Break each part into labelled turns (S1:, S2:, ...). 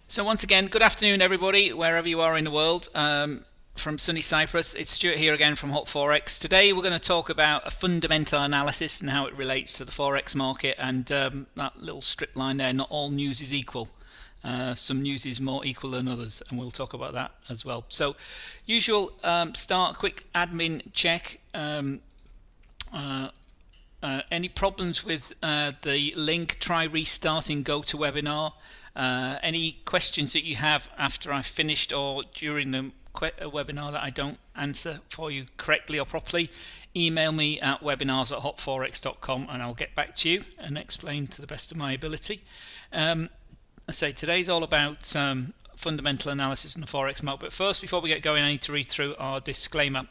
S1: So once again, good afternoon everybody, wherever you are in the world. From sunny Cyprus, it's Stuart here again from Hot Forex. Today we're going to talk about a fundamental analysis and how it relates to the Forex market, and that little strip line there, not all news is equal. Some news is more equal than others, and we'll talk about that as well. So usual start, quick admin check. Any problems with the link, try restarting GoToWebinar. Any questions that you have after I've finished or during the webinar that I don't answer for you correctly or properly, email me at webinars@hotforex.com and I'll get back to you and explain to the best of my ability. I say today's all about fundamental analysis in the Forex market. But first, before we get going, I need to read through our disclaimer.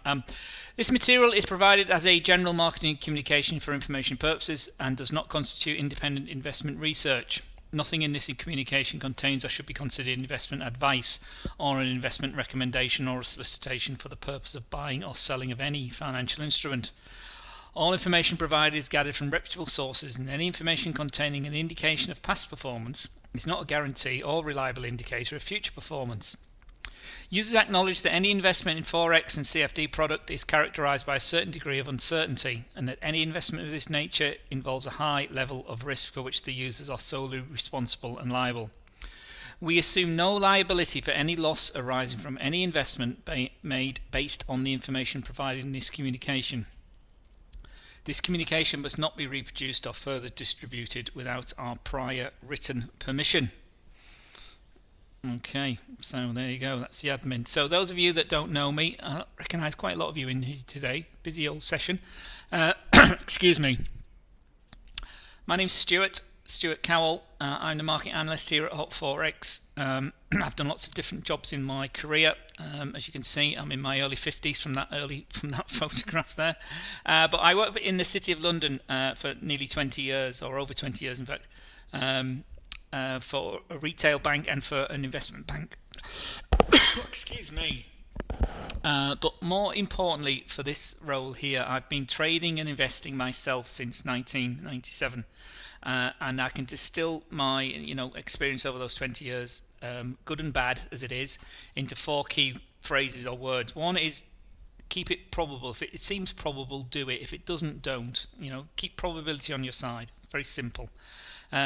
S1: This material is provided as a general marketing communication for information purposes and does not constitute independent investment research. Nothing in this communication contains or should be considered investment advice or an investment recommendation or a solicitation for the purpose of buying or selling of any financial instrument. All information provided is gathered from reputable sources, and any information containing an indication of past performance is not a guarantee or reliable indicator of future performance. Users acknowledge that any investment in Forex and CFD product is characterized by a certain degree of uncertainty, and that any investment of this nature involves a high level of risk for which the users are solely responsible and liable. We assume no liability for any loss arising from any investment made based on the information provided in this communication. This communication must not be reproduced or further distributed without our prior written permission. Okay, so there you go, that's the admin. So those of you that don't know me, I recognise quite a lot of you in here today. Busy old session. Excuse me. My name's Stuart Cowell. I'm the market analyst here at Hot Forex. I've done lots of different jobs in my career. As you can see, I'm in my early 50s from that photograph there. But I worked in the City of London for nearly 20 years, or over 20 years in fact, for a retail bank and for an investment bank. Excuse me. But more importantly for this role here, I've been trading and investing myself since 1997. And I can distill my experience over those 20 years, good and bad as it is, into 4 key phrases or words. One is keep it probable. If it seems probable, do it. If it doesn't, don't. Keep probability on your side. Very simple.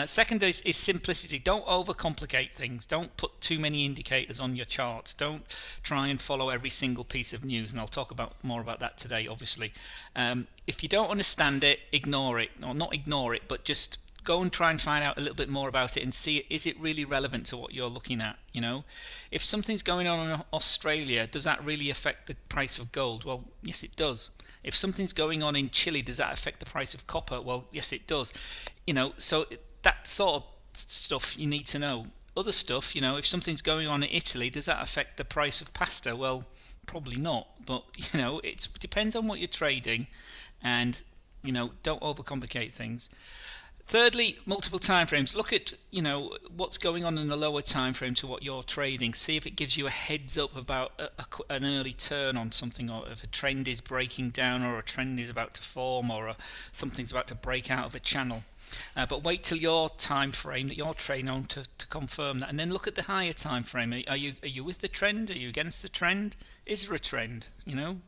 S1: Second is simplicity. Don't overcomplicate things. Don't put too many indicators on your charts. Don't try and follow every single piece of news, and I'll talk more about that today, obviously. If you don't understand it, ignore it. Or not ignore it, but just go and try and find out a little bit more about it and see, is it really relevant to what you're looking at? If something's going on in Australia, does that really affect the price of gold? Well, yes, it does. If something's going on in Chile, does that affect the price of copper? Well, yes, it does. So that sort of stuff you need to know. Other stuff, if something's going on in Italy, does that affect the price of pasta? Well, probably not. But it depends on what you're trading, and don't overcomplicate things. Thirdly, multiple timeframes. Look at what's going on in the lower time frame to what you're trading. See if it gives you a heads up about an early turn on something, or if a trend is breaking down, or a trend is about to form, or something's about to break out of a channel. But wait till your time frame that you're trading on to confirm that, and then look at the higher time frame. Are you with the trend? Are you against the trend? Is there a trend?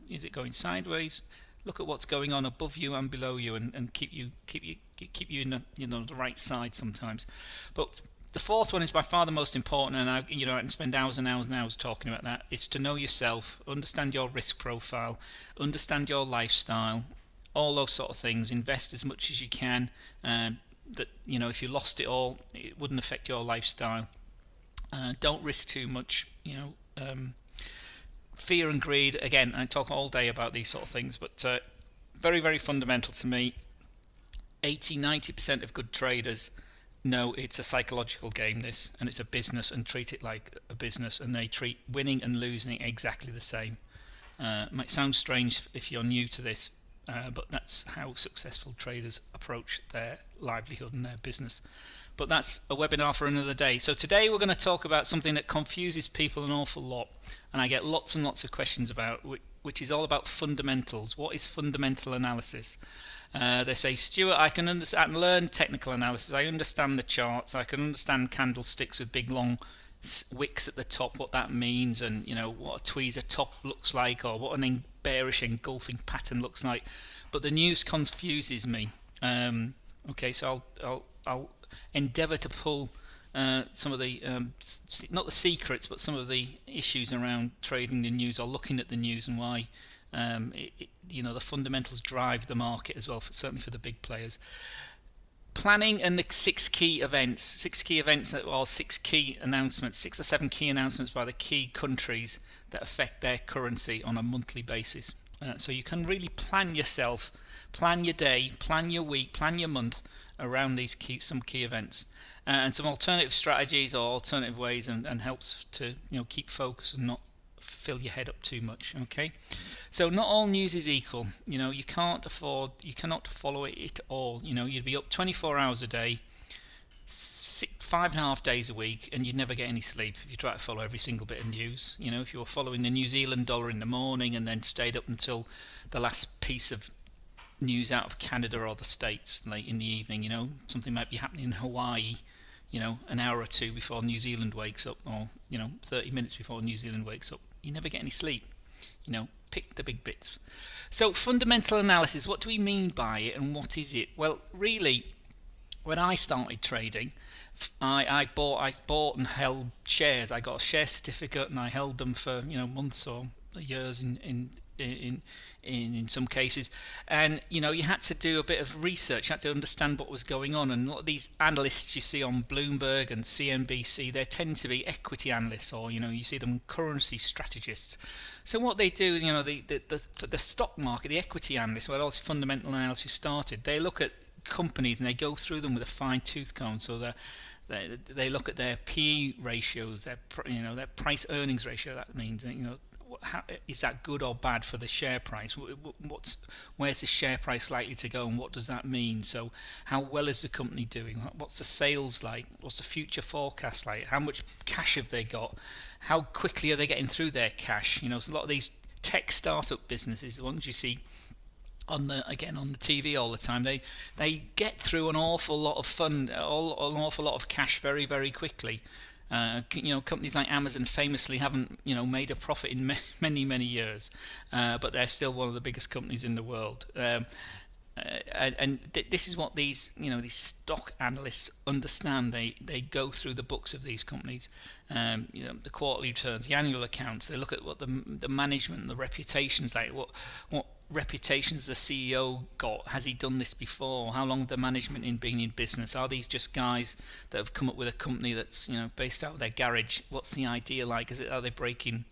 S1: Is it going sideways? Look at what's going on above you and below you, and keep you in the right side sometimes. But the fourth one is by far the most important, and I can spend hours and hours and hours talking about that. It's to know yourself, understand your risk profile, understand your lifestyle, all those sort of things. Invest as much as you can. That if you lost it all, it wouldn't affect your lifestyle. Don't risk too much. Fear and greed. Again, I talk all day about these sort of things, but very, very fundamental to me. 80-90% of good traders know it's a psychological game, this, and it's a business, and treat it like a business, and they treat winning and losing exactly the same. It might sound strange if you're new to this, but that's how successful traders approach their livelihood and their business. But that's a webinar for another day. So today we're going to talk about something that confuses people an awful lot, and I get lots and lots of questions about, which is all about fundamentals. What is fundamental analysis? They say, Stuart, I can learn technical analysis. I understand the charts. I can understand candlesticks with big long wicks at the top, what that means, and what a tweezer top looks like, or what an bearish engulfing pattern looks like. But the news confuses me. Okay, so I'll endeavour to pull some of the not the secrets, but some of the issues around trading the news, or looking at the news, and why the fundamentals drive the market as well, certainly for the big players. Planning and the six key events, or six key announcements, 6 or 7 key announcements by the key countries that affect their currency on a monthly basis. So you can really plan yourself, plan your day, plan your week, plan your month around these some key events, and some alternative strategies or alternative ways, and helps to keep focus and not fill your head up too much. Okay, so not all news is equal. You cannot follow it all. You'd be up 24 hours a day, 5.5 days a week, and you'd never get any sleep if you try to follow every single bit of news. If you were following the New Zealand dollar in the morning and then stayed up until the last piece of news out of Canada or the States late in the evening, something might be happening in Hawaii, an hour or two before New Zealand wakes up, or 30 minutes before New Zealand wakes up. You never get any sleep. Pick the big bits. So fundamental analysis, what do we mean by it, and what is it? Well, really, when I started trading, I bought and held shares. I got a share certificate and I held them for months or years in some cases, and you had to do a bit of research. You had to understand what was going on, and a lot of these analysts you see on Bloomberg and CNBC, they tend to be equity analysts, or you see them currency strategists. So what they do, for the stock market, the equity analysts, where all this fundamental analysis started, they look at companies and they go through them with a fine-tooth comb. So they look at their PE ratios, their price earnings ratio. That means how, is that good or bad for the share price? Where's the share price likely to go, and what does that mean? So how well is the company doing? What's the sales like? What's the future forecast like? How much cash have they got? How quickly are they getting through their cash? So a lot of these tech startup businesses, the ones you see on the TV all the time, they get through an awful lot of an awful lot of cash very, very quickly. Companies like Amazon famously haven't made a profit in many years, but they're still one of the biggest companies in the world. This is what these stock analysts understand. They go through the books of these companies, the quarterly returns, the annual accounts. They look at what the management, the reputations like. What reputations the CEO got? Has he done this before? How long have the management been in business? Are these just guys that have come up with a company that's based out of their garage? What's the idea like? Are they breaking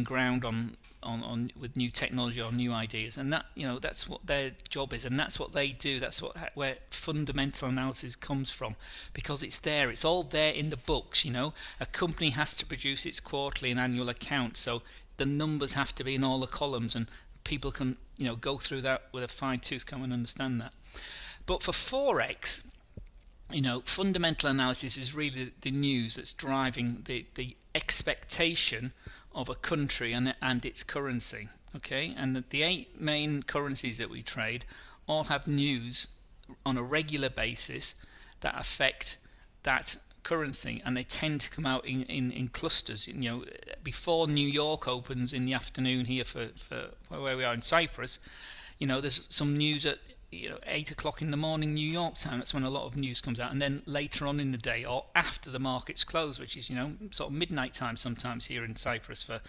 S1: ground on with new technology or new ideas? And that's what their job is, and that's what they do. That's where fundamental analysis comes from, because it's there. It's all there in the books. A company has to produce its quarterly and annual accounts, so the numbers have to be in all the columns, and people can go through that with a fine-tooth comb and understand that. But for Forex, fundamental analysis is really the news that's driving the expectation of a country and its currency. Okay, and the 8 main currencies that we trade all have news on a regular basis that affect that currency, and they tend to come out in clusters. Before New York opens in the afternoon here for where we are in Cyprus, there's some news at 8 o'clock in the morning New York time. That's when a lot of news comes out, and then later on in the day or after the markets close, which is sort of midnight time sometimes here in Cyprus, for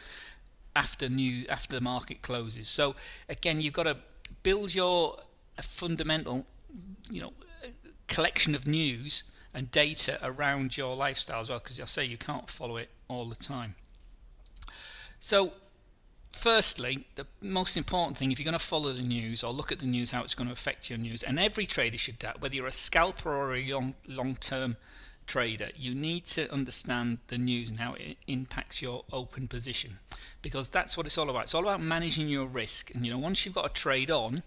S1: after the market closes. So again, you've got to build your fundamental collection of news and data around your lifestyle as well, because I say you can't follow it all the time. So firstly, the most important thing, if you're going to follow the news or look at the news, how it's going to affect your news, and every trader should do that, whether you're a scalper or a long-term trader, you need to understand the news and how it impacts your open position, because that's what it's all about. It's all about managing your risk. And once you've got a trade on,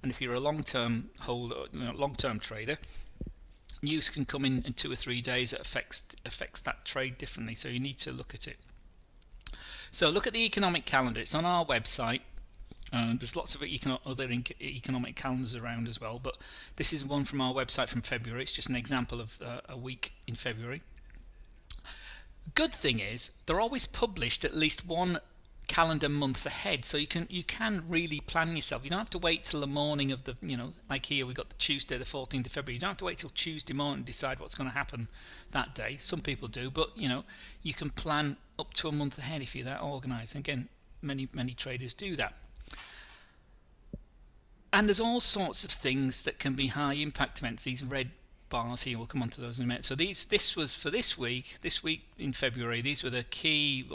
S1: and if you're a long-term holder, long-term trader, news can come in 2 or 3 days that affects that trade differently, so you need to look at it. So look at the economic calendar. It's on our website. There's lots of other economic calendars around as well, but this is one from our website from February. It's just an example of a week in February. Good thing is they're always published at least one calendar month ahead, so you can really plan yourself. You don't have to wait till the morning of the, like here we've got the Tuesday the 14th of February. You don't have to wait till Tuesday morning to decide what's going to happen that day. Some people do, but you can plan up to a month ahead if you're that organised. Again, many traders do that. And there's all sorts of things that can be high impact events. These red bars here, we'll come on to those in a minute. So this was for this week in February. These were the key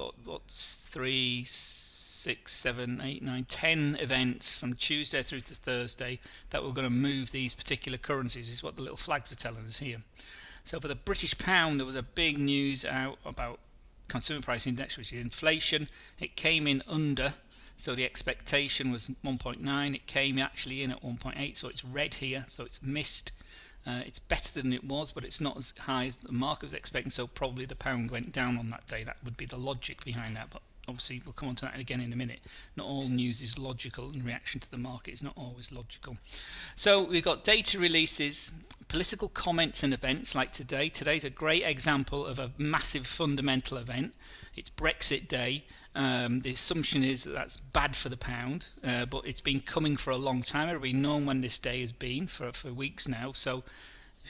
S1: 3, 6, 7, 8, 9, 10 events from Tuesday through to Thursday that were going to move these particular currencies. This is what the little flags are telling us here. So for the British pound, there was a big news out about consumer price index, which is inflation. It came in under, so the expectation was 1.9. It came actually in at 1.8, so it's red here, so it's missed. It's better than it was, but it's not as high as the market was expecting, so probably the pound went down on that day. That would be the logic behind that, but obviously we'll come on to that again in a minute. Not all news is logical, and reaction to the market is not always logical. So we've got data releases, political comments and events like today. Today's a great example of a massive fundamental event. It's Brexit Day. The assumption is that that's bad for the pound, but it's been coming for a long time. Everybody known when this day has been for weeks now. So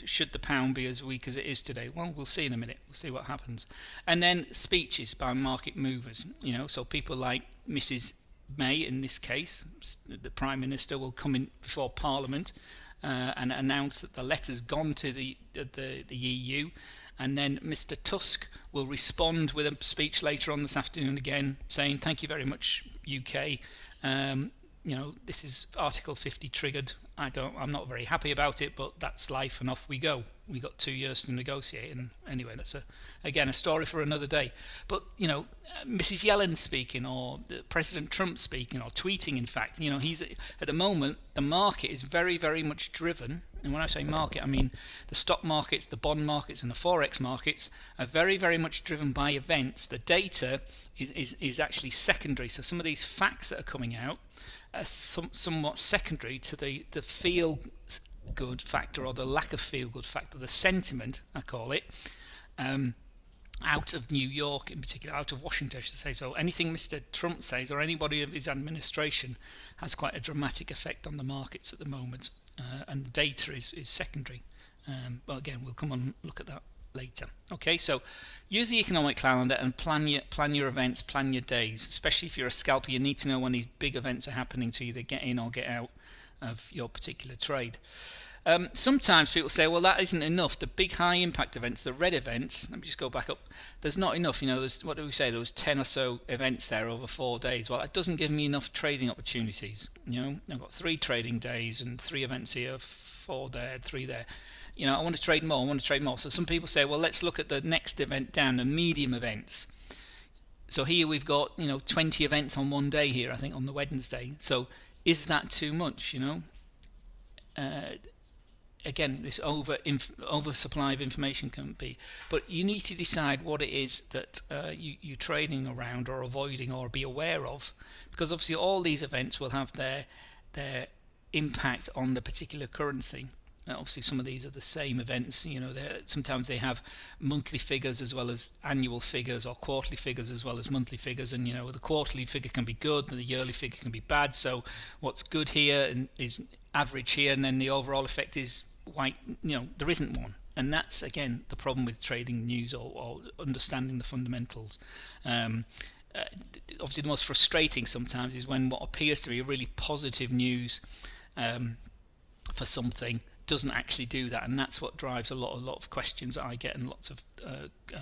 S1: should the pound be as weak as it is today? Well, we'll see in a minute. We'll see what happens. And then speeches by market movers. So people like Mrs. May, in this case, the Prime Minister, will come in before Parliament and announce that the letter's gone to the EU. And then Mr. Tusk will respond with a speech later on this afternoon again, saying thank you very much, UK. This is Article 50 triggered. I'm not very happy about it, but that's life, and off we go. We got 2 years to negotiate, and anyway, that's a story for another day. But Mrs. Yellen speaking, or President Trump speaking, or tweeting. In fact, he's at the moment the market is very, very much driven. And when I say market, I mean the stock markets, the bond markets, and the forex markets are very, very much driven by events. The data is actually secondary. So some of these facts that are coming out are somewhat secondary to the feel good factor, or the lack of feel good factor, the sentiment, I call it, out of New York in particular, out of Washington I should say. So anything Mr. Trump says, or anybody of his administration, has quite a dramatic effect on the markets at the moment. And the data is secondary. But again, we'll come on and look at that later. Okay, so use the economic calendar and plan your events, plan your days. Especially if you're a scalper, you need to know when these big events are happening to either get in or get out of your particular trade. Sometimes people say, well, that isn't enough. The big high impact events, the red events, let me just go back up, there's not enough. There's, what do we say, there was 10 or so events there over 4 days. Well, that doesn't give me enough trading opportunities. I've got 3 trading days and 3 events here, 4 there, 3 there. I want to trade more, So some people say, well, let's look at the next event down, the medium events. So here we've got 20 events on one day here, I think, on the Wednesday. So is that too much? Again, this oversupply of information can be, but you need to decide what it is that you're trading around or avoiding or be aware of, because obviously all these events will have their impact on the particular currency. Obviously some of these are the same events. Sometimes they have monthly figures as well as annual figures, or quarterly figures as well as monthly figures, and the quarterly figure can be good and the yearly figure can be bad. So what's good here is average here, and then the overall effect is white. There isn't one, and that's again the problem with trading news or understanding the fundamentals. Obviously the most frustrating sometimes is when what appears to be a really positive news for something doesn't actually do that, and that's what drives a lot of questions that I get, and lots of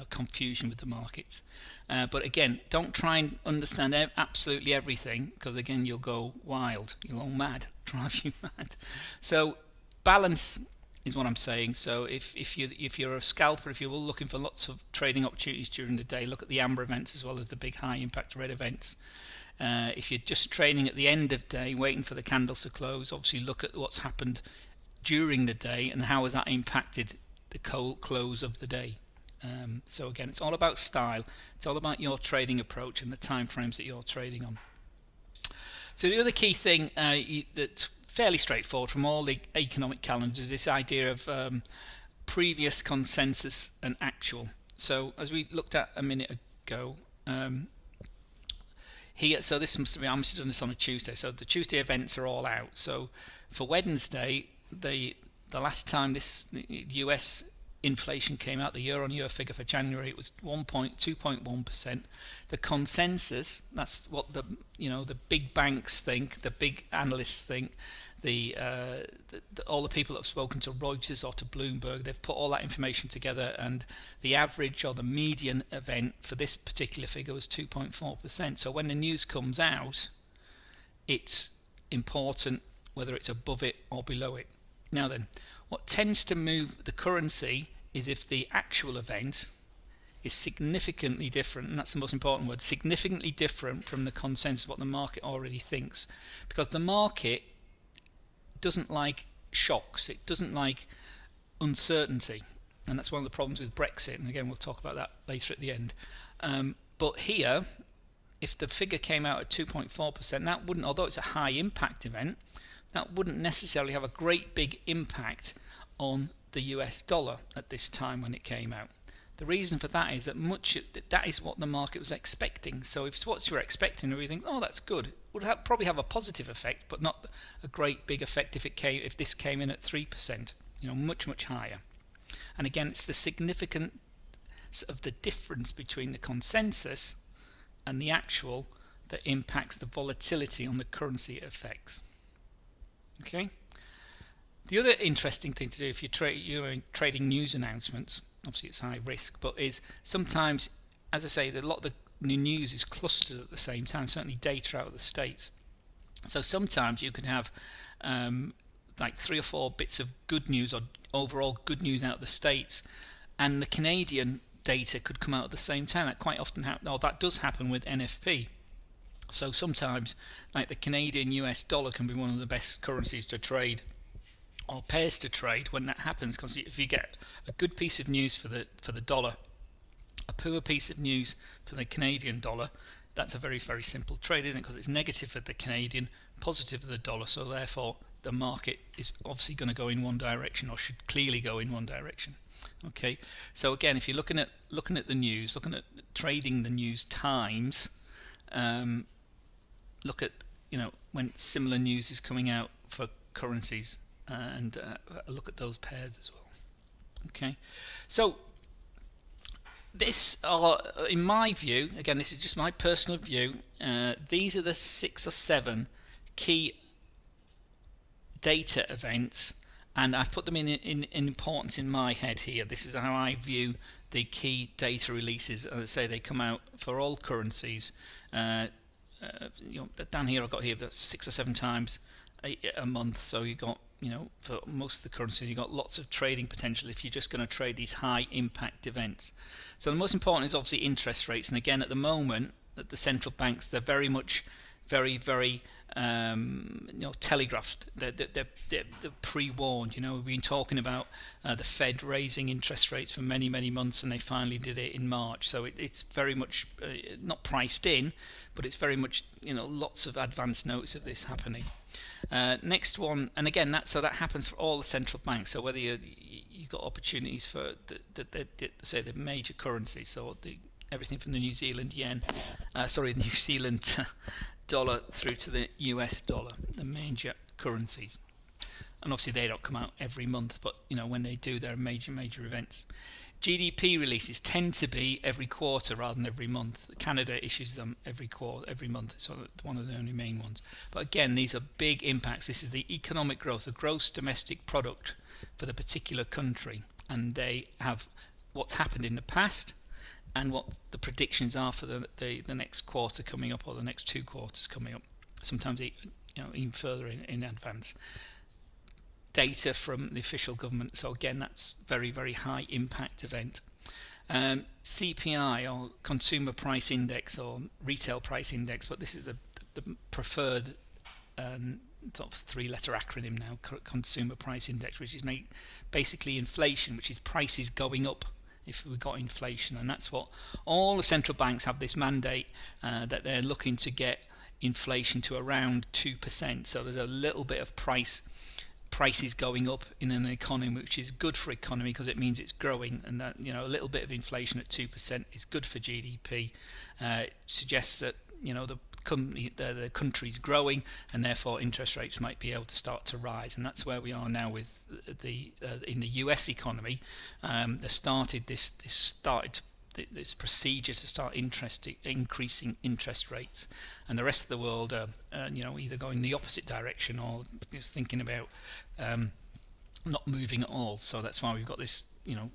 S1: confusion with the markets. But again, don't try and understand absolutely everything, because again you'll go wild, you'll go mad, drive you mad. So balance is what I'm saying. So if you're a scalper, if you're looking for lots of trading opportunities during the day, look at the amber events as well as the big high impact red events. If you're just trading at the end of day, waiting for the candles to close, obviously look at what's happened during the day and how has that impacted the close of the day. So again, it's all about style. It's all about your trading approach and the time frames that you're trading on. So the other key thing that's fairly straightforward from all the economic calendars is this idea of previous consensus and actual. So as we looked at a minute ago, here, so this must have been, I must have done this on a Tuesday. So the Tuesday events are all out. So for Wednesday, the last time the US inflation came out, the year-on-year figure for January, it was 2.1%. The consensus, that's what the big banks think, the big analysts think, all the people that have spoken to Reuters or to Bloomberg, they've put all that information together, and the average or the median event for this particular figure was 2.4%. So when the news comes out, it's important whether it's above it or below it. Now then, what tends to move the currency is if the actual event is significantly different, and that's the most important word, significantly different from the consensus, what the market already thinks. Because the market doesn't like shocks, it doesn't like uncertainty, and that's one of the problems with Brexit, and again we'll talk about that later at the end. But here, if the figure came out at 2.4%, that wouldn't, although it's a high impact event, that wouldn't necessarily have a great big impact on the US dollar at this time when it came out. The reason for that is that is what the market was expecting. So if it's what you're expecting, everybody thinks, oh, that's good. It would probably have a positive effect, but not a great big effect if this came in at 3%. Much higher. And again, it's the significance of the difference between the consensus and the actual that impacts the volatility on the currency it affects. Okay. The other interesting thing to do if you're trading news announcements, obviously it's high risk, but is sometimes, as I say, a lot of the new news is clustered at the same time, certainly data out of the States. So sometimes you can have like 3 or 4 bits of good news or overall good news out of the States, and the Canadian data could come out at the same time. That quite often happens, or that does happen with NFP. So sometimes, like the Canadian US dollar can be one of the best currencies to trade, or pairs to trade when that happens, because if you get a good piece of news for the dollar, a poor piece of news for the Canadian dollar, that's a very, very simple trade, isn't it? Because it's negative for the Canadian, positive for the dollar, so therefore the market is obviously going to go in one direction, or should clearly go in one direction. Okay, so again, if you're looking at the news, looking at trading the news times, look at when similar news is coming out for currencies, and look at those pairs as well. Okay, so this are, in my view, again this is just my personal view, these are the 6 or 7 key data events, and I've put them in importance in my head here. This is how I view the key data releases. As I say, they come out for all currencies. Down here I've got here about 6 or 7 times a month, so you got for most of the currency, you've got lots of trading potential if you're just going to trade these high impact events. So the most important is obviously interest rates, and again at the moment at the central banks, they're very much very telegraphed. They're pre-warned. We've been talking about the Fed raising interest rates for many months, and they finally did it in March. So it's very much not priced in, but it's very much lots of advance notice of this happening. Next one, and again that happens for all the central banks. So whether you've got opportunities for say the major currencies, so everything from the New Zealand yen, New Zealand dollar through to the US dollar, the major currencies. And obviously they don't come out every month, but when they do, they're major events. GDP releases tend to be every quarter rather than every month. Canada issues them every month, so one of the only main ones. But again, these are big impacts. This is the economic growth, the gross domestic product for the particular country, and they have what's happened in the past and what the predictions are for the next quarter coming up, or the next 2 quarters coming up, sometimes even further in advance. Data from the official government, so again that's very high impact event. CPI, or consumer price index, or retail price index, but this is the preferred sort of 3-letter acronym now, consumer price index, which is basically inflation, which is prices going up if we got inflation. And that's what all the central banks have, this mandate that they're looking to get inflation to around 2%. So there's a little bit of price prices going up in an economy, which is good for economy because it means it's growing, and that a little bit of inflation at 2% is good for GDP. It suggests that the country's growing, and therefore interest rates might be able to start to rise, and that's where we are now with in the US economy. They started this procedure to start increasing interest rates, and the rest of the world are either going the opposite direction or just thinking about not moving at all. So that's why we've got this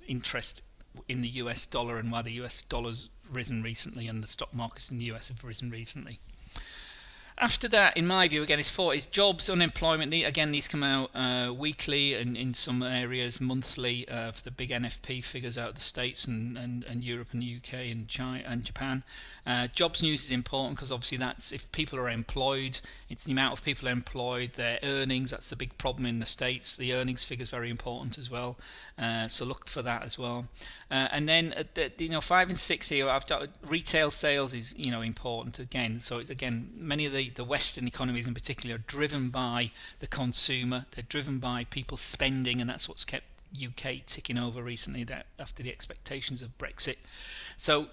S1: interest in the US dollar, and why the US dollar's risen recently and the stock markets in the US have risen recently. After that, in my view, again, is jobs, unemployment. Again, these come out weekly, and in some areas monthly, for the big NFP figures out of the States and Europe and the UK and China and Japan. Jobs news is important because obviously that's if people are employed, it's the amount of people employed, their earnings. That's the big problem in the States. The earnings figure is very important as well. So look for that as well. And then 5 and 6 here, I've got retail sales is important again. So it's again many of the Western economies in particular are driven by the consumer. They're driven by people spending, and that's what's kept UK ticking over recently after the expectations of Brexit. So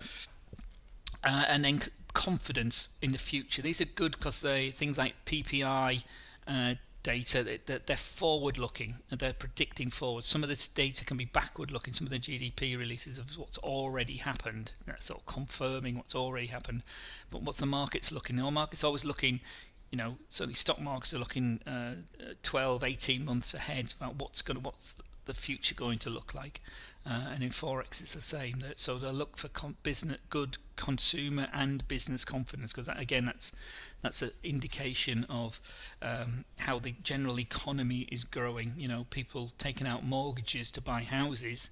S1: and then confidence in the future. These are good because things like PPI data, they're forward looking, and they're predicting forward. Some of this data can be backward looking. Some of the GDP releases of what's already happened, that's sort of confirming what's already happened. But what's the markets looking? The market's always looking, certainly stock markets are looking 12, 18 months ahead about what's the future going to look like. And in Forex it's the same. So they'll look for good consumer and business confidence, because that's an indication of how the general economy is growing. People taking out mortgages to buy houses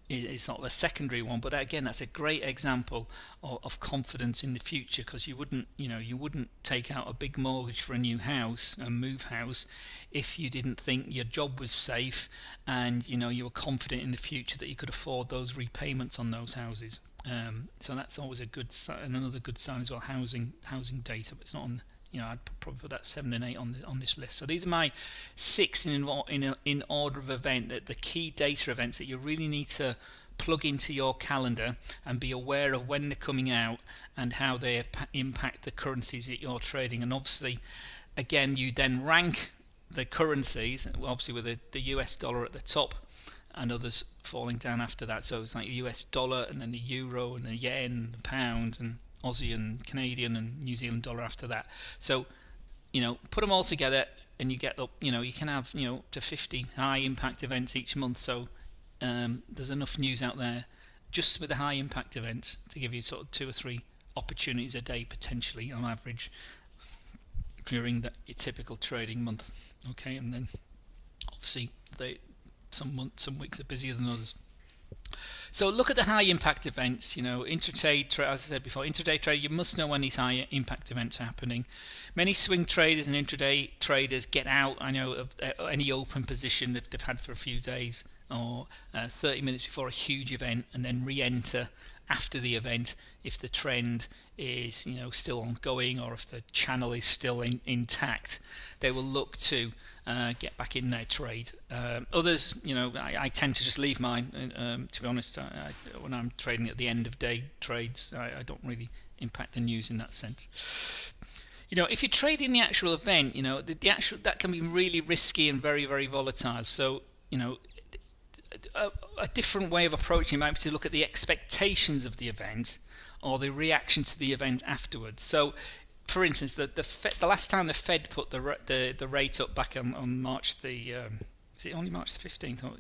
S1: is sort of a secondary one, but again, that's a great example of confidence in the future, because you wouldn't take out a big mortgage for a new house, a move house, if you didn't think your job was safe and you were confident in the future that you could afford those repayments on those houses. So that's always a good sign, another good sign as well. Housing data, but it's not on. I'd probably put that 7 and 8 on this list. So these are my 6 in order of event, that the key data events that you really need to plug into your calendar and be aware of when they're coming out and how they impact the currencies that you're trading. And obviously, again, you then rank the currencies, obviously with the US dollar at the top and others falling down after that. So it's like the US dollar, and then the euro, and the yen, the pound, and Aussie and Canadian and New Zealand dollar after that. So put them all together and you get up, you can have up to 50 high impact events each month. So there's enough news out there just with the high impact events to give you sort of 2 or 3 opportunities a day potentially on average during the typical trading month. Okay, and then obviously some weeks are busier than others. So look at the high impact events. Intraday, as I said before, intraday trade, you must know when these high impact events are happening. Many swing traders and intraday traders get out, of any open position that they've had for a few days, or 30 minutes before a huge event, and then re-enter after the event if the trend is still ongoing, or if the channel is still intact. They will look to get back in their trade. Others, I tend to just leave mine. To be honest, when I'm trading at the end of day trades, I don't really impact the news in that sense. If you're trading the actual event, the actual, that can be really risky and very, very volatile. So, a different way of approaching it might be to look at the expectations of the event or the reaction to the event afterwards. So, for instance, the last time the Fed put the rate up back on March the is it only March the 15th? Oh,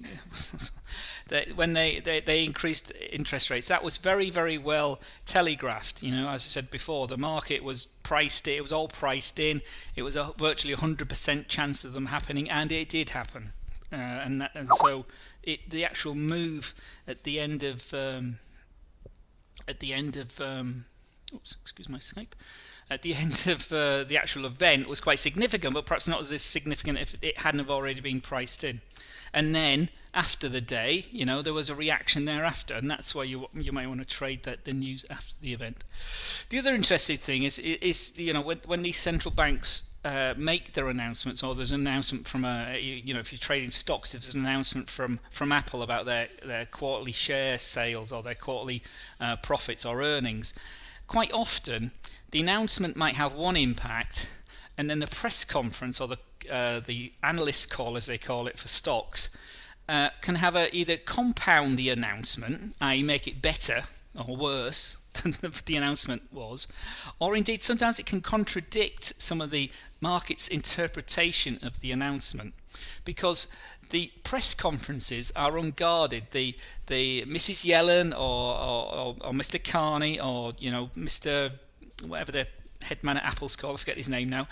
S1: yeah. When they increased interest rates, that was very, very well telegraphed. As I said before, the market was priced in. It was all priced in. It was a virtually 100% chance of them happening, and it did happen. And so the actual move at the end of oops, excuse my Skype. At the end of the actual event was quite significant, but perhaps not as significant if it hadn't have already been priced in. And then after the day, there was a reaction thereafter, and that's why you might want to trade the news after the event. The other interesting thing is when these central banks make their announcements, or there's an announcement from if you're trading stocks, if there's an announcement from Apple about their quarterly share sales or their quarterly profits or earnings, quite often the announcement might have one impact, and then the press conference or the analyst call, as they call it for stocks, can have either compound the announcement, i.e. make it better or worse than the announcement was, or indeed sometimes it can contradict some of the market's interpretation of the announcement, because the press conferences are unguarded. The Mrs. Yellen or Mr. Carney or Mr. whatever the head man at Apple's called, I forget his name now,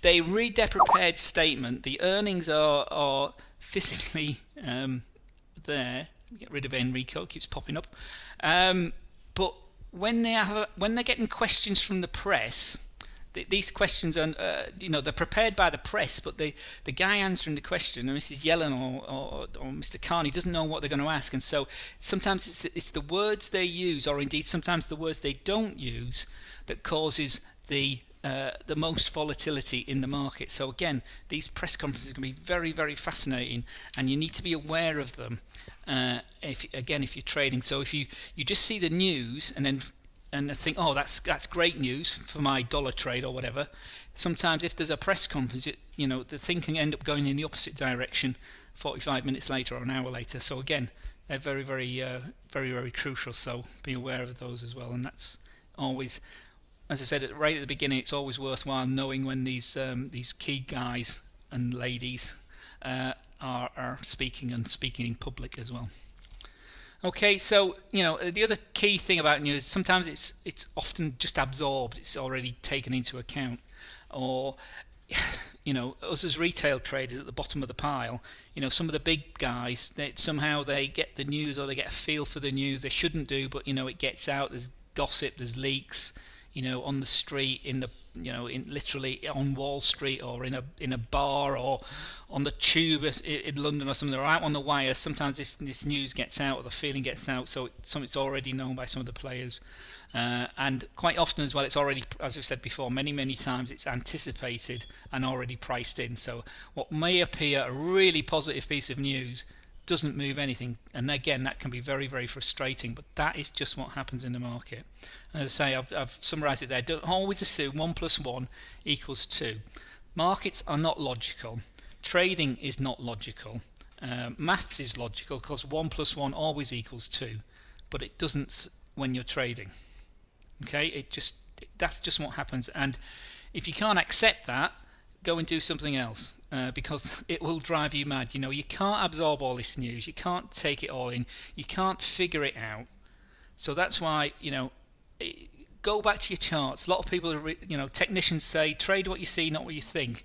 S1: they read their prepared statement. The earnings are physically there. Get rid of Enrico, it keeps popping up. But when they're getting questions from the press, these questions are they're prepared by the press, but the guy answering the question, Mrs. Yellen or Mr. Carney, doesn't know what they're going to ask, and so sometimes it's the words they use, or indeed sometimes the words they don't use, that causes the most volatility in the market. So again, these press conferences can be very, very fascinating, and you need to be aware of them if you're trading. So if you just see the news and think, oh, that's great news for my dollar trade or whatever, sometimes if there's a press conference, the thing can end up going in the opposite direction 45 minutes later or an hour later. So again, they're very, very, very, very crucial. So be aware of those as well. And that's always, as I said right at the beginning, it's always worthwhile knowing when these key guys and ladies are speaking in public as well. Okay, so the other key thing about news, sometimes it's often just absorbed, it's already taken into account, or us as retail traders at the bottom of the pile, some of the big guys, somehow they get the news, or they get a feel for the news. They shouldn't do, but it gets out. There's gossip, there's leaks, on the street, literally on Wall Street, or in a bar, or on the tube in London or something, or out on the wire. Sometimes this news gets out, or the feeling gets out, so it's already known by some of the players, and quite often as well, it's already, as I've said before, many times it's anticipated and already priced in. So what may appear a really positive piece of news doesn't move anything, and again, that can be very, very frustrating, but that is just what happens in the market. As I say, I've summarised it there. Don't always assume 1 + 1 = 2. Markets are not logical. Trading is not logical. Maths is logical, because 1 + 1 always equals 2, but it doesn't when you're trading. Okay, that's just what happens, and if you can't accept that, go and do something else, because it will drive you mad. You can't absorb all this news, you can't take it all in, you can't figure it out. So that's why go back to your charts. A lot of people are, technicians say trade what you see, not what you think.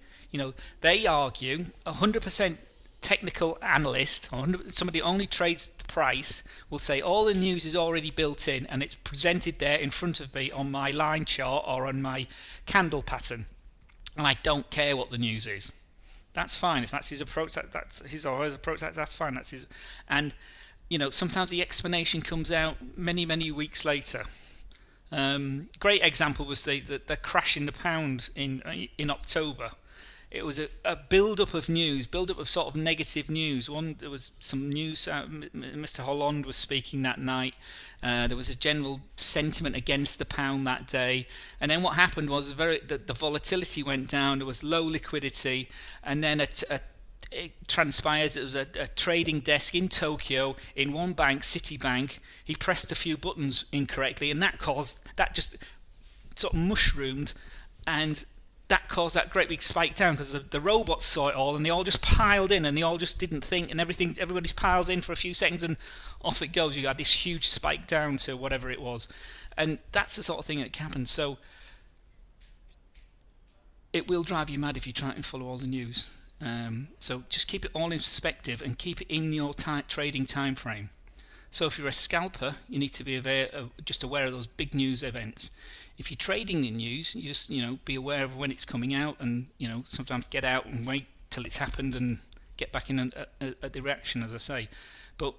S1: They argue 100% technical analyst, or somebody who only trades the price, will say all the news is already built in and it's presented there in front of me on my line chart or on my candle pattern, and I don't care what the news is. That's fine. If that's his approach, that's his or her approach, that's fine. That's his. And sometimes the explanation comes out many weeks later. Great example was the crash in the pound in October. It was a build-up of news, build-up of sort of negative news. There was some news, Mr. Hollande was speaking that night. There was a general sentiment against the pound that day. And then what happened was the volatility went down, there was low liquidity, and then it transpires it was a trading desk in Tokyo in one bank, Citibank. He pressed a few buttons incorrectly, and that just sort of mushroomed, and that caused that great big spike down, because the robots saw it all and they all just piled in, and they all just didn't think, and everybody piles in for a few seconds and off it goes. You got this huge spike down to whatever it was, and that's the sort of thing that happens. So it will drive you mad if you try and follow all the news. So just keep it all in perspective and keep it in your trading time frame. So if you're a scalper, you need to be just aware of those big news events. If you're trading in news, you just be aware of when it's coming out, and sometimes get out and wait till it's happened and get back in at the reaction, as I say. But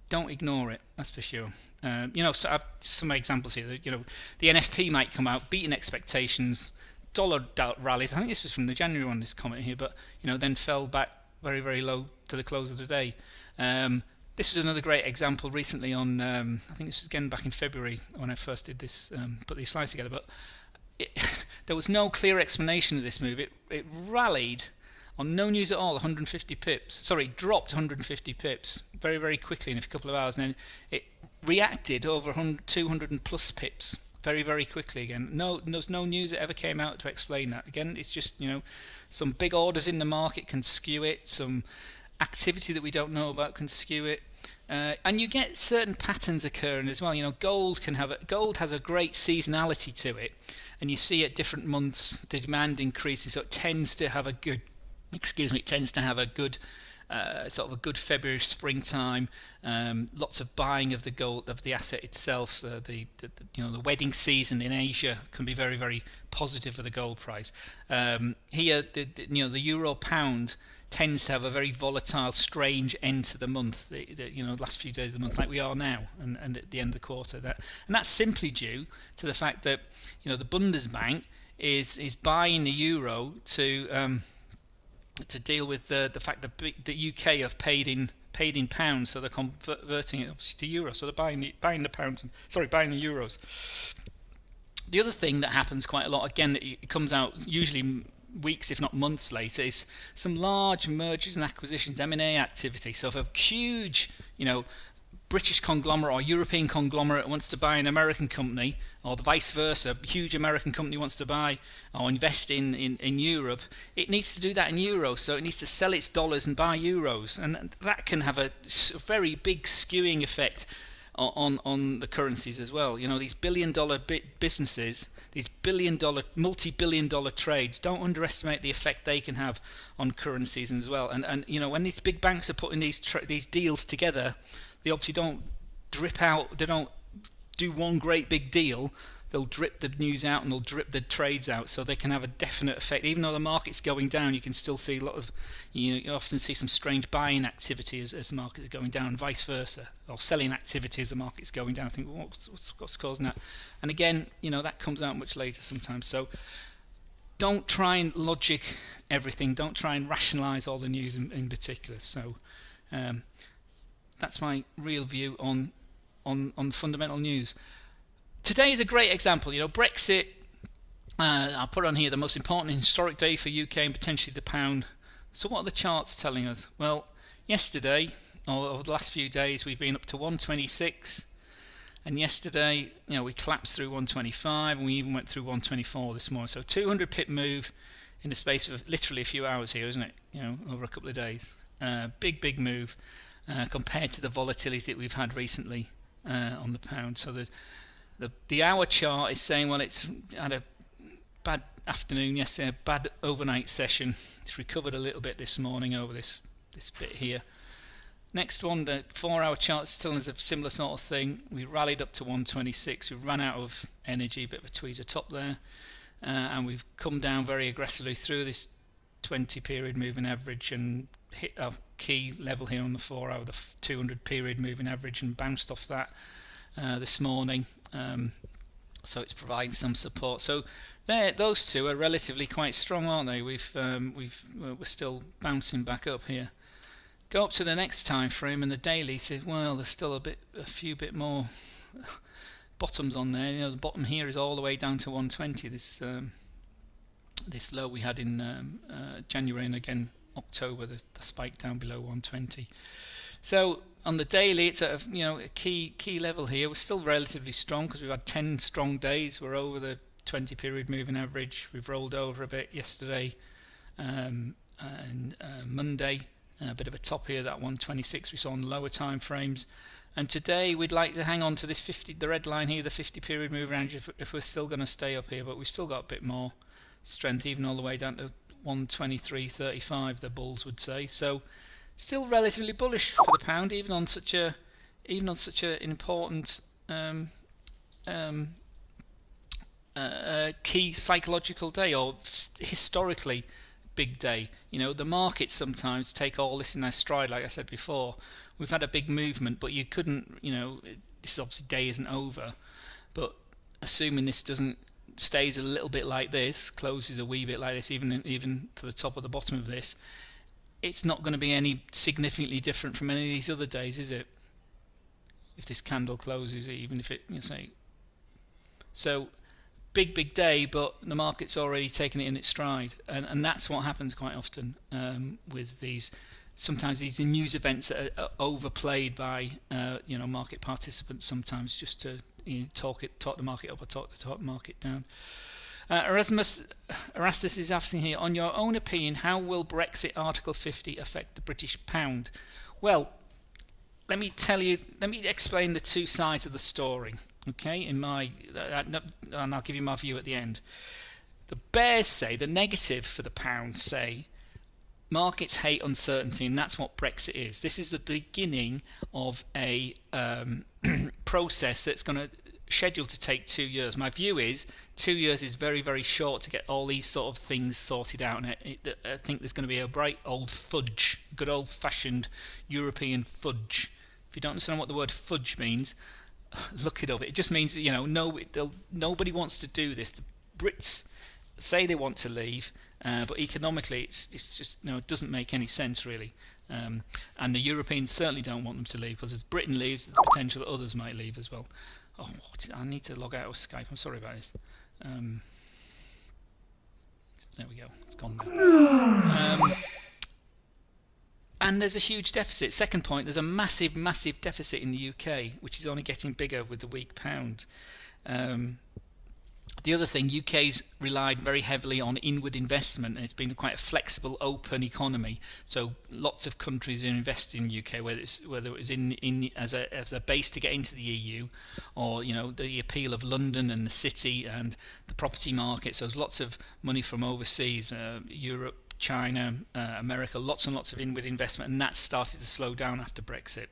S1: don't ignore it, that's for sure. So I've some examples here. The NFP might come out beating expectations dollar rallies. I think this was from the January one, this comment here, but then fell back very, very low to the close of the day. This is another great example recently on, I think this was again back in February when I first did this, put these slides together, but there was no clear explanation of this move. It rallied on no news at all, 150 pips. Sorry, dropped 150 pips very, very quickly in a couple of hours, and then it reacted over 200 and plus pips very, very quickly again. There's no news that ever came out to explain that. Again, it's just, some big orders in the market can skew it, some activity that we don't know about can skew it, and you get certain patterns occurring as well. Gold has a great seasonality to it, and you see at different months the demand increases, so it tends to have a good sort of a good February, springtime. Lots of buying of the gold, of the asset itself. The wedding season in Asia can be very, very positive for the gold price. Here, the euro pound tends to have a very volatile, strange end to the month. The last few days of the month, like we are now, and at the end of the quarter. And that's simply due to the fact that the Bundesbank is buying the euro to deal with the fact that the UK have paid in pounds, so they're converting it obviously to euros. So they're buying the euros. The other thing that happens quite a lot, again, it comes out usually weeks if not months later, is some large mergers and acquisitions, M&A activity. So if a huge British conglomerate or European conglomerate wants to buy an American company, or the vice versa, a huge American company wants to buy or invest in Europe, it needs to do that in euros, so it needs to sell its dollars and buy euros, and that can have a very big skewing effect on the currencies as well. These billion-dollar businesses, these multi-billion-dollar trades, don't underestimate the effect they can have on currencies as well. And when these big banks are putting these deals together, they obviously don't drip out. They don't do one great big deal. They'll drip the news out and they'll drip the trades out, so they can have a definite effect. Even though the market's going down, you can still see a lot of, you often see some strange buying activity as the markets are going down, and vice versa, or selling activity as the market's going down. I think, what's causing that? And again, that comes out much later sometimes. So don't try and logic everything. Don't try and rationalise all the news in particular. So that's my real view on fundamental news. Today is a great example. Brexit, I'll put on here the most important historic day for UK and potentially the pound. So what are the charts telling us? Well, yesterday, or over the last few days, we've been up to 126, and yesterday, we collapsed through 125, and we even went through 124 this morning. So 200 pip move in the space of literally a few hours here, isn't it? Over a couple of days. Big move compared to the volatility that we've had recently on the pound. So the hour chart is saying, well, it's had a bad afternoon yesterday, a bad overnight session. It's recovered a little bit this morning over this bit here. Next one, the 4-hour chart is still is a similar sort of thing. We rallied up to 126. We ran out of energy, bit of a tweezer top there, and we've come down very aggressively through this 20 period moving average and hit our key level here on the 4-hour, the 200 period moving average, and bounced off that this morning. So it's providing some support. So those two are relatively quite strong, aren't they? We're still bouncing back up here. Go up to the next time frame, and the daily says, well, there's still a few bit more bottoms on there. The bottom here is all the way down to 120. This low we had in January, and again October, the spike down below 120. So on the daily, it's at a key level here. We're still relatively strong because we've had 10 strong days. We're over the 20 period moving average. We've rolled over a bit yesterday and Monday. A bit of a top here, that 126 we saw on the lower time frames. And today we'd like to hang on to this the red line here, the 50 period moving average, if we're still going to stay up here. But we've still got a bit more strength, even all the way down to 123.35, the bulls would say. So still relatively bullish for the pound, even on such an important key psychological day, or historically big day. The markets sometimes take all this in their stride. Like I said before, we've had a big movement, but you couldn't, this obviously day isn't over, but assuming this doesn't stays a little bit like this, closes a wee bit like this, even to the top or the bottom of this, it's not going to be any significantly different from any of these other days, is it? If this candle closes, even if it, say, so big day, but the market's already taken it in its stride, and that's what happens quite often with these. Sometimes these news events that are overplayed by market participants. Sometimes just to talk the market up or talk the market down. Erastus is asking here, on your own opinion, how will Brexit Article 50 affect the British pound? Well, let me explain the two sides of the story. Okay, and I'll give you my view at the end. The bears say, the negative for the pound say, markets hate uncertainty, and that's what Brexit is. This is the beginning of a process that's going to schedule to take 2 years. My view is 2 years is very, very short to get all these sort of things sorted out, and I think there's going to be a bright old fudge, good old-fashioned European fudge. If you don't understand what the word fudge means, look it up. It just means nobody wants to do this. The Brits say they want to leave, but economically it's just it doesn't make any sense really. And the Europeans certainly don't want them to leave, because as Britain leaves, there's the potential that others might leave as well. Oh, I need to log out of Skype. I'm sorry about this. There we go. It's gone now. And there's a huge deficit. Second point, there's a massive deficit in the UK, which is only getting bigger with the weak pound. The other thing, UK's relied very heavily on inward investment, and it's been quite a flexible, open economy. So lots of countries are investing in the UK, whether it was in as a base to get into the EU, or the appeal of London and the city and the property market. So there's lots of money from overseas, Europe, China, America, lots and lots of inward investment, and that's started to slow down after Brexit.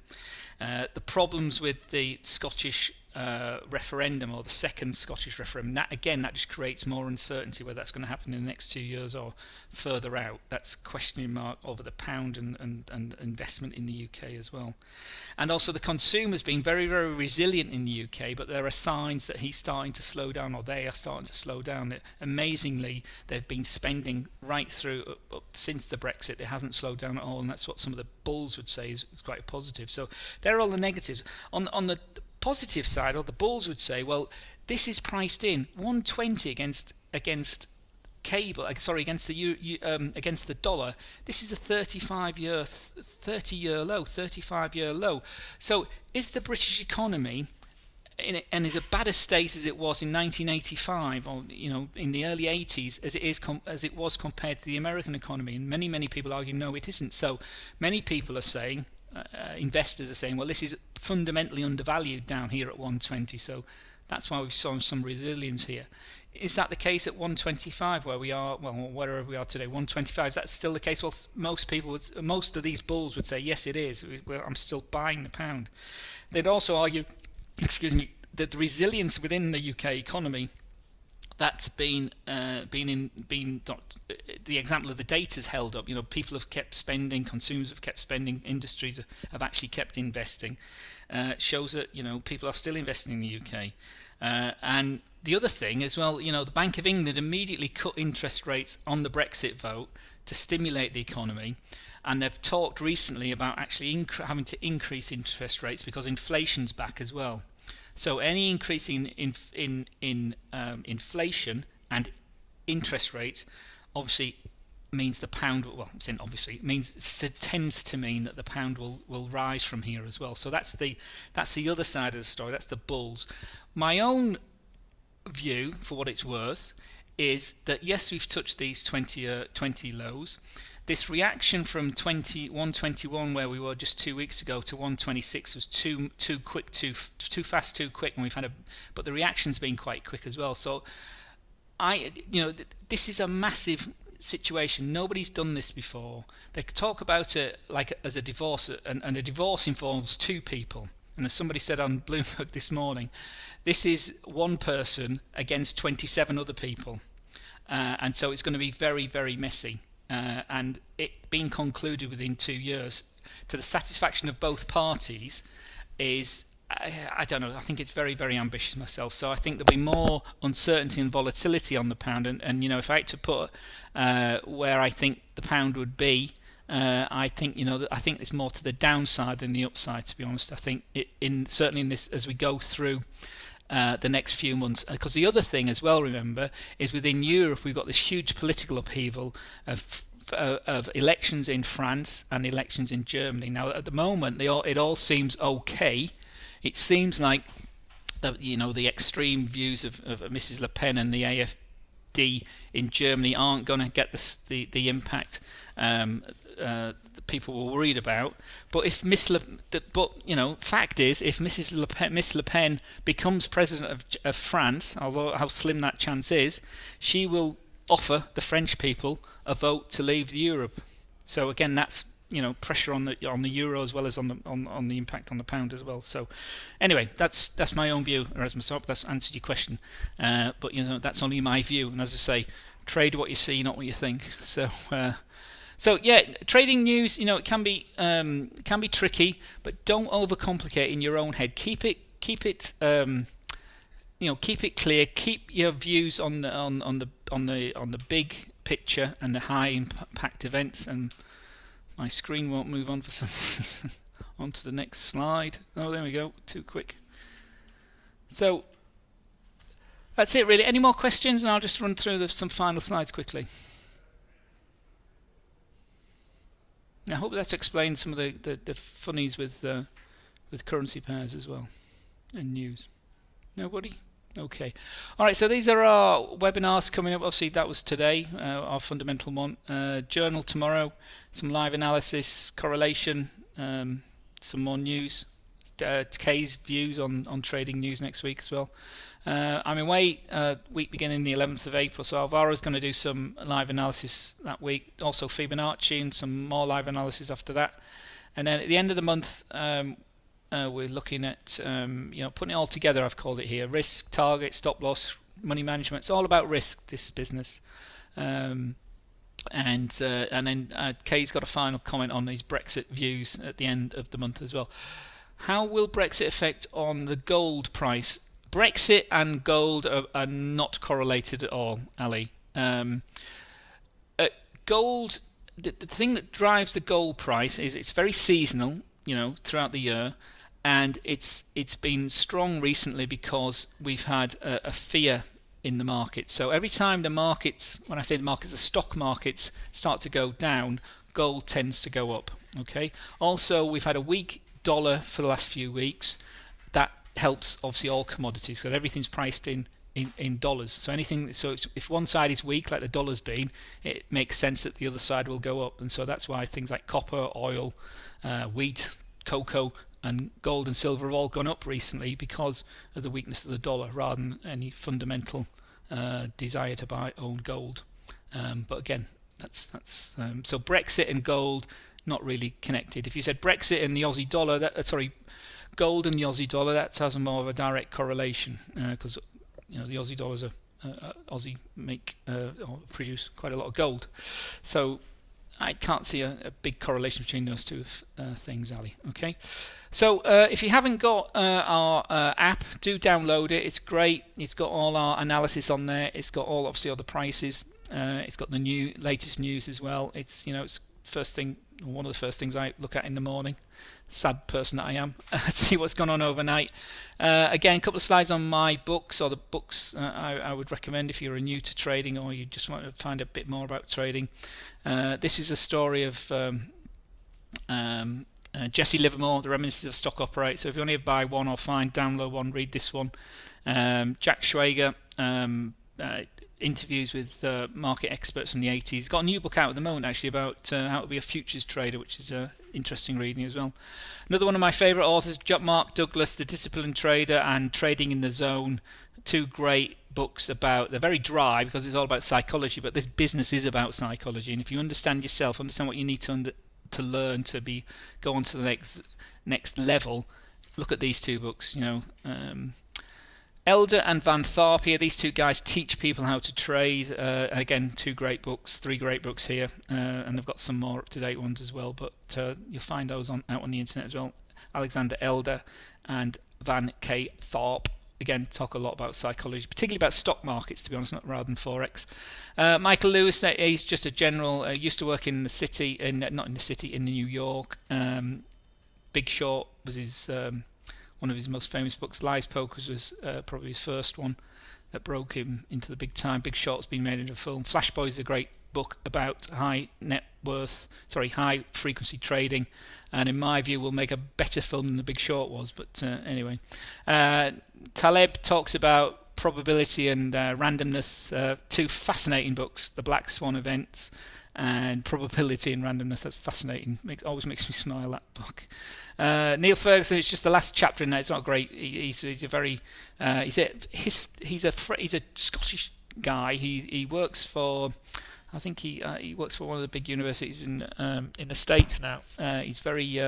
S1: The problems with the Scottish referendum, or the second Scottish referendum, that just creates more uncertainty whether that's going to happen in the next 2 years or further out. That's questioning mark over the pound and investment in the UK as well. And also the consumer's been very, very resilient in the UK, but there are signs that he's starting to slow down, or they are starting to slow down. Amazingly, they've been spending right through up since the Brexit. It hasn't slowed down at all, and that's what some of the bulls would say is quite positive. So they're all the negatives. On the positive side, or the bulls would say, well, this is priced in 120 against cable, against the dollar. This is a 30-year low. So is the British economy in as bad a state as it was in 1985, or in the early 80s, as it was compared to the American economy? And many people argue no, it isn't. So many people are saying, investors are saying, well, this is fundamentally undervalued down here at 120, so that's why we've seen some resilience here. Is that the case at 125 where we are, well, wherever we are today, 125? Is that still the case? Well, most of these bulls would say, yes, it is. I'm still buying the pound. They'd also argue, that the resilience within the UK economy, that's been the example of the data's held up. People have kept spending, consumers have kept spending, industries have actually kept investing. Shows that people are still investing in the UK. And the other thing as well, the Bank of England immediately cut interest rates on the Brexit vote to stimulate the economy, and they've talked recently about actually having to increase interest rates because inflation's back as well. So any increase in inflation and interest rates obviously means the pound, well, I'm saying obviously, it tends to mean that the pound will rise from here as well. So that's the other side of the story. That's the bulls. My own view, for what it's worth, is that yes, we've touched these 20 lows. This reaction from 121, where we were just 2 weeks ago, to 126 was too quick, too fast, too quick, and but the reaction's been quite quick as well. So this is a massive situation. Nobody's done this before. They talk about it like as a divorce, and a divorce involves two people. And as somebody said on Bloomberg this morning, this is one person against 27 other people, and so it's going to be very, very messy. And it being concluded within 2 years, to the satisfaction of both parties, is I don't know. I think it's very, very ambitious myself. So I think there'll be more uncertainty and volatility on the pound. And if I had to put where I think the pound would be, I think I think it's more to the downside than the upside. To be honest, I think certainly in this as we go through the next few months. Because the other thing as well, remember, is within Europe we've got this huge political upheaval of elections in France and elections in Germany. Now at the moment it all seems okay. It seems like the extreme views of Mrs. Le Pen and the AfD in Germany aren't going to get the impact the people were worried about. But if fact is, if Miss Le Pen becomes president of France, although how slim that chance is, she will offer the French people a vote to leave Europe. So again, that's pressure on the euro as well as on the impact on the pound as well. So anyway, that's my own view, Erasmus. I hope that's answered your question. But that's only my view, and as I say, trade what you see, not what you think. So yeah, trading news, it can be tricky, but don't overcomplicate in your own head. Keep it clear. Keep your views on the big picture and the high impact events. And my screen won't move on for some reason. On to the next slide. Oh, there we go. Too quick. So that's it really. Any more questions? And I'll just run through some final slides quickly. I hope that's explained some of the funnies with currency pairs as well and news. Nobody? Okay. All right, so these are our webinars coming up. Obviously, that was today, our fundamental one. Journal tomorrow, some live analysis, correlation, some more news. Kay's views on trading news next week as well. I'm away week beginning the 11th of April, so Alvaro's going to do some live analysis that week. Also Fibonacci and some more live analysis after that. And then at the end of the month, we're looking at putting it all together. I've called it here: risk, target, stop loss, money management. It's all about risk, this business. And then Kay's got a final comment on these Brexit views at the end of the month as well. How will Brexit affect on the gold price? Brexit and gold are not correlated at all, Ali. Gold, the thing that drives the gold price is it's very seasonal, throughout the year, and it's been strong recently because we've had a fear in the market. So every time the markets, when I say the markets, the stock markets start to go down, gold tends to go up. Okay. Also, we've had a weak dollar for the last few weeks. That helps obviously all commodities because everything's priced in dollars. So if one side is weak, like the dollar's been, it makes sense that the other side will go up. And so that's why things like copper, oil, wheat, cocoa, and gold and silver have all gone up recently because of the weakness of the dollar, rather than any fundamental desire to own gold. But again, that's so Brexit and gold not really connected. If you said Brexit and the Aussie dollar, gold and the Aussie dollar, that has more of a direct correlation because the Aussie dollars Aussie produce quite a lot of gold. So I can't see a big correlation between those two things, Ali. Okay, so if you haven't got our app, do download it. It's great. It's got all our analysis on there. It's got obviously all the prices. It's got the latest news as well. It's one of the first things I look at in the morning. Sad person that I am. See what's gone on overnight. Again, a couple of slides on my books, or the books I would recommend if you're new to trading or you just want to find a bit more about trading. This is a story of Jesse Livermore, The Reminiscences of Stock Operate. So if you want to buy one or download one, read this one. Jack Schwager, interviews with market experts from the 80s. He's got a new book out at the moment actually about how to be a futures trader, which is interesting reading as well. Another one of my favourite authors, Mark Douglas, The Disciplined Trader and Trading in the Zone. Two great books they're very dry because it's all about psychology, but this business is about psychology, and if you understand yourself, understand what you need to learn to go on to the next level, look at these two books. Elder and Van Tharpia, these two guys teach people how to trade. Again, three great books here, and they've got some more up-to-date ones as well, but you'll find those out on the internet as well. Alexander Elder and Van K. Tharp. Again, talk a lot about psychology, particularly about stock markets, to be honest, rather than forex. Michael Lewis, he's just a general. Used to work in the city, not in the city, in New York. Big Short was his one of his most famous books. Lies Pokers was probably his first one that broke him into the big time. Big Short's been made into a film. Flash Boy is a great book about high frequency trading, and in my view will make a better film than The Big Short was. But anyway, Taleb talks about probability and randomness. Two fascinating books: The Black Swan Events and Probability and Randomness. That's fascinating. Always makes me smile, that book. Neil Ferguson, it's just the last chapter in there. It's not great. He's a very he's a Scottish guy. He works for, I think he works for one of the big universities in the States now. He's very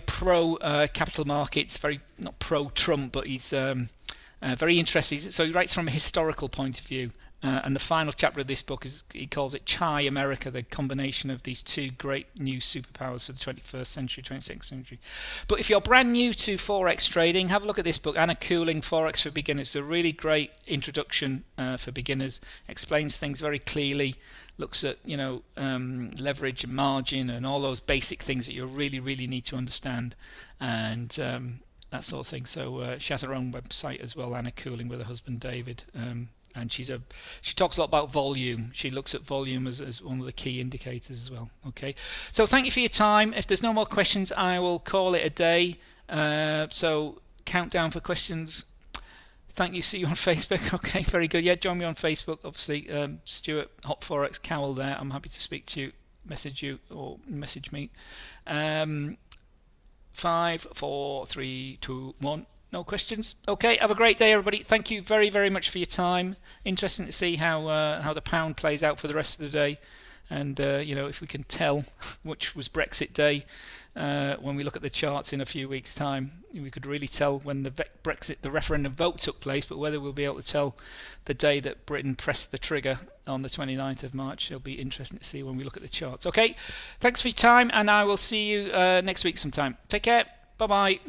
S1: pro capital markets, very not pro Trump, but he's very interested. So he writes from a historical point of view. And the final chapter of this book he calls it Chai America, the combination of these two great new superpowers for the 21st century, 26th century. But if you're brand new to Forex trading, have a look at this book, Anna Cooling, Forex for Beginners. It's a really great introduction for beginners, explains things very clearly, looks at leverage and margin and all those basic things that you really, really need to understand. And that sort of thing. So she has her own website as well, Anna Cooling, with her husband David. And she talks a lot about volume. She looks at volume as one of the key indicators as well. Okay, so thank you for your time. If there's no more questions, I will call it a day. So countdown for questions. Thank you. See you on Facebook. Okay, very good. Yeah, join me on Facebook. Obviously, Stuart Hot Forex Cowell there. I'm happy to speak to you, message you, or message me. 5, 4, 3, 2, 1. No questions? Okay, have a great day, everybody. Thank you very, very much for your time. Interesting to see how the pound plays out for the rest of the day. And, if we can tell which was Brexit Day, when we look at the charts in a few weeks' time, we could really tell when the referendum vote took place, but whether we'll be able to tell the day that Britain pressed the trigger on the 29th of March, it'll be interesting to see when we look at the charts. Okay, thanks for your time, and I will see you next week sometime. Take care. Bye-bye.